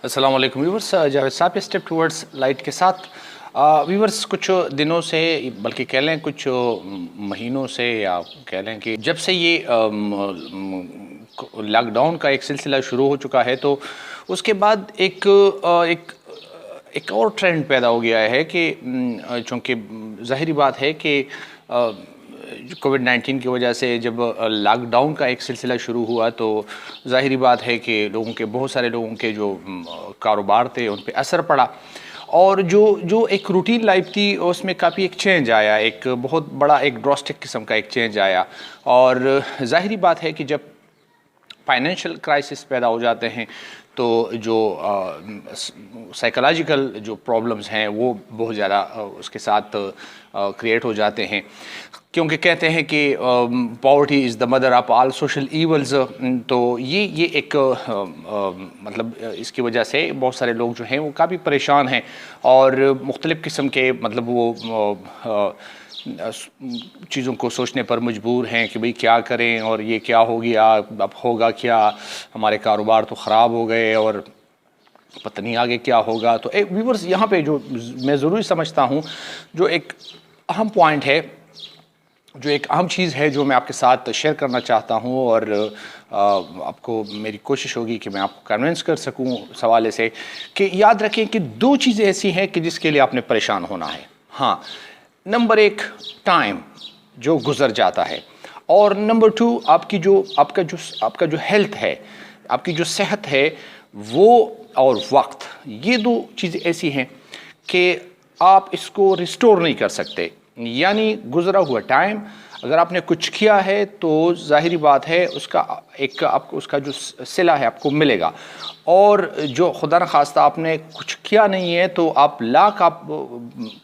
अस्सलाम वालेकुम व्यूवर्स, जावेद साहब स्टेप टूवर्ड्स लाइट के साथ व्यूवर्स कुछ दिनों से, बल्कि कह लें कुछ महीनों से, या कह लें कि जब से ये लॉकडाउन का एक सिलसिला शुरू हो चुका है, तो उसके बाद एक और ट्रेंड पैदा हो गया है कि चूँकि ज़ाहिरी बात है कि कोविड-19 की वजह से जब लॉकडाउन का एक सिलसिला शुरू हुआ, तो ज़ाहिरी बात है कि बहुत सारे लोगों के जो कारोबार थे उन पे असर पड़ा, और जो एक रूटीन लाइफ थी उसमें काफ़ी एक चेंज आया, एक बहुत बड़ा एक ड्रास्टिक किस्म का एक चेंज आया। और ज़ाहिरी बात है कि जब फाइनेंशियल क्राइसिस पैदा हो जाते हैं तो जो साइकोलॉजिकल जो प्रॉब्लम्स हैं वो बहुत ज़्यादा उसके साथ क्रिएट हो जाते हैं, क्योंकि कहते हैं कि poverty is the mother of all social evils. तो ये एक मतलब इसकी वजह से बहुत सारे लोग जो हैं वो काफ़ी परेशान हैं, और मुख्तलिफ़ किस्म के मतलब वो चीज़ों को सोचने पर मजबूर हैं कि भाई क्या करें, और ये क्या हो गया, अब होगा क्या, हमारे कारोबार तो ख़राब हो गए और पता नहीं आगे क्या होगा। तो एक व्यूवर्स यहाँ पे जो मैं ज़रूरी समझता हूँ, जो एक अहम पॉइंट है, जो एक अहम चीज़ है जो मैं आपके साथ शेयर करना चाहता हूँ, और आपको मेरी कोशिश होगी कि मैं आपको कन्विंस कर सकूँ इस हवाले से कि याद रखें कि दो चीज़ें ऐसी हैं कि जिसके लिए आपने परेशान होना है। हाँ, नंबर एक टाइम जो गुज़र जाता है, और नंबर टू आपका जो हेल्थ है, आपकी जो सेहत है वो, और वक्त। ये दो चीज़ें ऐसी हैं कि आप इसको रिस्टोर नहीं कर सकते। यानी गुज़रा हुआ टाइम, अगर आपने कुछ किया है तो ज़ाहिरी बात है आपको उसका जो सिला है आपको मिलेगा, और जो खुदा न खास्ता आपने कुछ किया नहीं है तो आप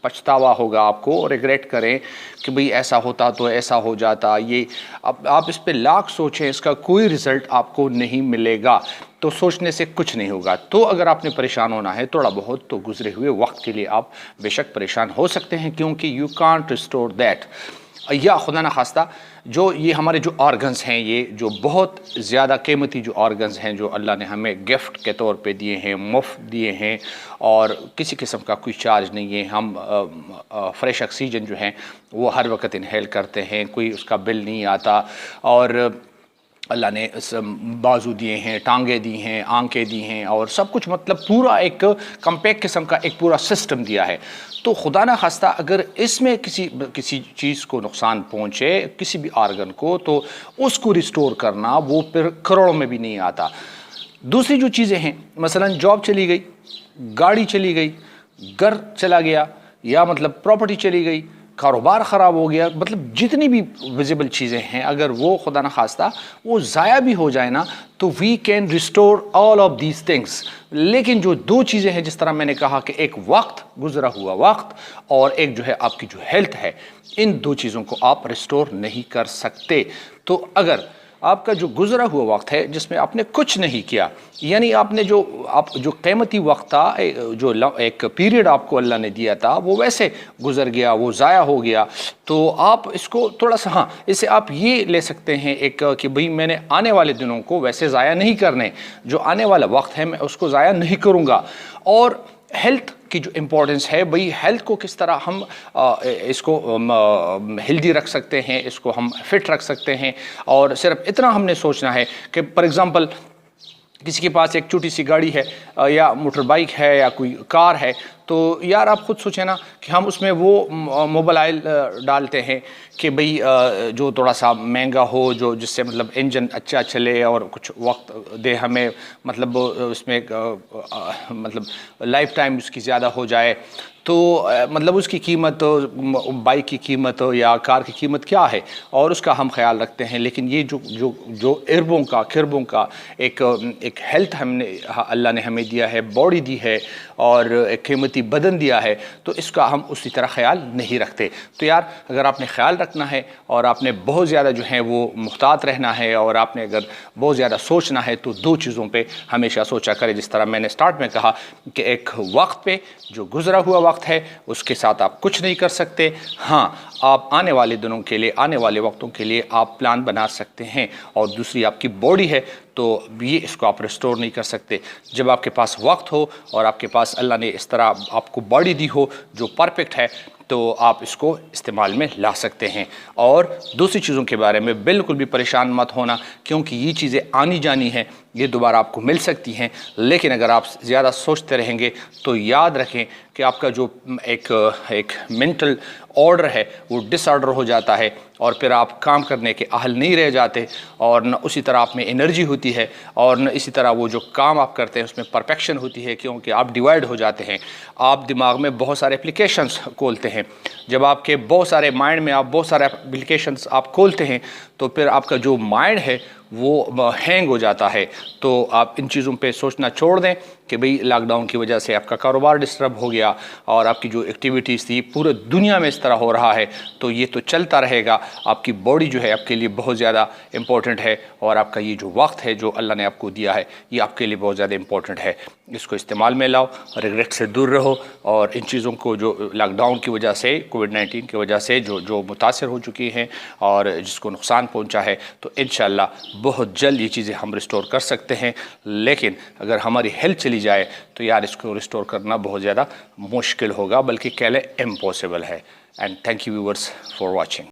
पछतावा होगा आपको, और रिग्रेट करें कि भाई ऐसा होता तो ऐसा हो जाता। ये अब आप इस पे लाख सोचें, इसका कोई रिज़ल्ट आपको नहीं मिलेगा, तो सोचने से कुछ नहीं होगा। तो अगर आपने परेशान होना है थोड़ा बहुत, तो गुजरे हुए वक्त के लिए आप बेशक परेशान हो सकते हैं, क्योंकि यू कांट रिस्टोर दैट। या खुदा न खास्ता जो ये हमारे जो ऑर्गन्स हैं, ये जो बहुत ज़्यादा कीमती जो ऑर्गन्स हैं जो अल्लाह ने हमें गिफ्ट के तौर पे दिए हैं, मुफ्त दिए हैं, और किसी किस्म का कोई चार्ज नहीं है। हम फ्रेश ऑक्सीजन जो है वो हर वक्त इनहेल करते हैं, कोई उसका बिल नहीं आता, और अल्लाह ने बाजू दिए हैं, टांगें दी हैं, आंखें दी हैं, और सब कुछ मतलब पूरा एक कम्पैक्ट किस्म का एक पूरा सिस्टम दिया है। तो खुदा ना खास्ता अगर इसमें किसी चीज़ को नुकसान पहुँचे, किसी भी आर्गन को, तो उसको रिस्टोर करना वो फिर करोड़ों में भी नहीं आता। दूसरी जो चीज़ें हैं, मसलन जॉब चली गई, गाड़ी चली गई, घर चला गया, या मतलब प्रॉपर्टी चली गई, कारोबार ख़राब हो गया, मतलब जितनी भी विजिबल चीज़ें हैं, अगर वो खुदा न खास्ता वो ज़ाया भी हो जाए ना, तो we can restore all of these things. लेकिन जो दो चीज़ें हैं, जिस तरह मैंने कहा कि एक वक्त, गुजरा हुआ वक्त, और एक जो है आपकी जो हेल्थ है, इन दो चीज़ों को आप रिस्टोर नहीं कर सकते। तो अगर आपका जो गुजरा हुआ वक्त है जिसमें आपने कुछ नहीं किया, यानी आपने जो कीमती वक्त था, जो एक पीरियड आपको अल्लाह ने दिया था, वो वैसे गुजर गया, वो ज़ाया हो गया, तो आप इसको थोड़ा सा, हाँ, इससे आप ये ले सकते हैं एक कि भाई मैंने आने वाले दिनों को वैसे ज़ाया नहीं करने, जो आने वाला वक्त है मैं उसको ज़ाया नहीं करूँगा। और हेल्थ की जो इम्पोर्टेंस है, भाई हेल्थ को किस तरह हम इसको हेल्दी रख सकते हैं, इसको हम फिट रख सकते हैं, और सिर्फ इतना हमने सोचना है कि फॉर एग्ज़ाम्पल किसी के पास एक छोटी सी गाड़ी है, या मोटर बाइक है, या कोई कार है, तो यार आप ख़ुद सोचें ना कि हम उसमें वो मोबाइल ऑयल डालते हैं कि भाई जो थोड़ा सा महंगा हो, जो जिससे मतलब इंजन अच्छा चले और कुछ वक्त दे हमें, मतलब उसमें मतलब लाइफ टाइम उसकी ज़्यादा हो जाए, तो मतलब उसकी कीमत, बाइक की कीमत या कार की कीमत क्या है, और उसका हम ख्याल रखते हैं। लेकिन ये जो अरबों का खरबों का एक हेल्थ अल्लाह ने हमें दिया है, बॉडी दी है, और एक कीमती बदन दिया है, तो इसका हम उसी तरह ख्याल नहीं रखते। तो यार अगर आपने ख्याल रखना है, और आपने बहुत ज़्यादा जो है वो मुहतात रहना है, और आपने अगर बहुत ज़्यादा सोचना है, तो दो चीज़ों पे हमेशा सोचा करें। जिस तरह मैंने स्टार्ट में कहा कि एक वक्त पे जो गुज़रा हुआ वक्त है उसके साथ आप कुछ नहीं कर सकते। हाँ, آپ آنے والے دنوں کے لیے، آنے والے وقتوں کے لیے آپ پلان بنا سکتے ہیں۔ اور دوسری آپ کی باڈی ہے تو یہ اس کو آپ ریسٹور نہیں کر سکتے۔ جب آپ کے پاس وقت ہو اور آپ کے پاس اللہ نے اس طرح آپ کو باڈی دی ہو جو پرفیکٹ ہے تو آپ اس کو استعمال میں لا سکتے ہیں۔ اور دوسری چیزوں کے بارے میں بالکل بھی پریشان مت ہونا، کیونکہ یہ چیزیں آنی جانی ہیں، یہ دوبارہ آپ کو مل سکتی ہیں، لیکن اگر آپ زیادہ سوچتے رہیں گے تو یاد رکھیں کہ آپ کا جو ایک مینٹل آرڈر ہے وہ ڈس آرڈر ہو جاتا ہے، اور پھر آپ کام کرنے کے اہل نہیں رہ جاتے، اور نہ اسی طرح آپ میں انرجی ہوتی ہے، اور نہ اسی طرح وہ جو کام آپ کرتے ہیں اس میں پرفیکشن ہوتی ہے، کیونکہ آپ ڈیوائیڈ ہو جاتے ہیں۔ آپ دماغ میں بہت سارے اپلیکیشنز کھولتے ہیں، جب آپ کے بہت سارے مائنڈ میں آپ بہت سارے اپلیکیشنز آپ کھولتے ہیں تو پھر آپ کا جو مائنڈ ہے وہ ہینگ ہو جاتا ہے۔ تو آپ ان چیزوں پہ سوچنا چھوڑ دیں کہ بھئی لاک ڈاؤن کی وجہ سے آپ کا کاروبار ڈسٹرب ہو گیا اور آپ کی جو ایکٹیویٹیز تھی پورے دنیا میں اس طرح ہو رہا ہے، تو یہ تو چلتا رہے گا۔ آپ کی باڈی جو ہے آپ کے لیے بہت زیادہ امپورٹنٹ ہے، اور آپ کا یہ جو وقت ہے جو اللہ نے آپ کو دیا ہے یہ آپ کے لیے بہت زیادہ امپورٹنٹ ہے۔ اس کو استعمال میں لاؤ، ریگریٹ سے دور رہو، اور ان چیزوں کو جو لاک ڈاؤن کی وجہ سے، کووڈ-19 کی وجہ سے جو متاثر ہو چکی ہیں اور جس کو نقصان پہنچا ہے، تو انشاءاللہ بہت جلد یہ چیزیں ہم ریسٹور کر سکتے ہیں۔ لیکن اگر ہماری ہیلتھ چلی جائے تو یار اس کو ریسٹور کرنا بہت زیادہ مشکل ہوگا، بلکہ کہہ لیں امپاسبل ہے۔ And thank you viewers for watching.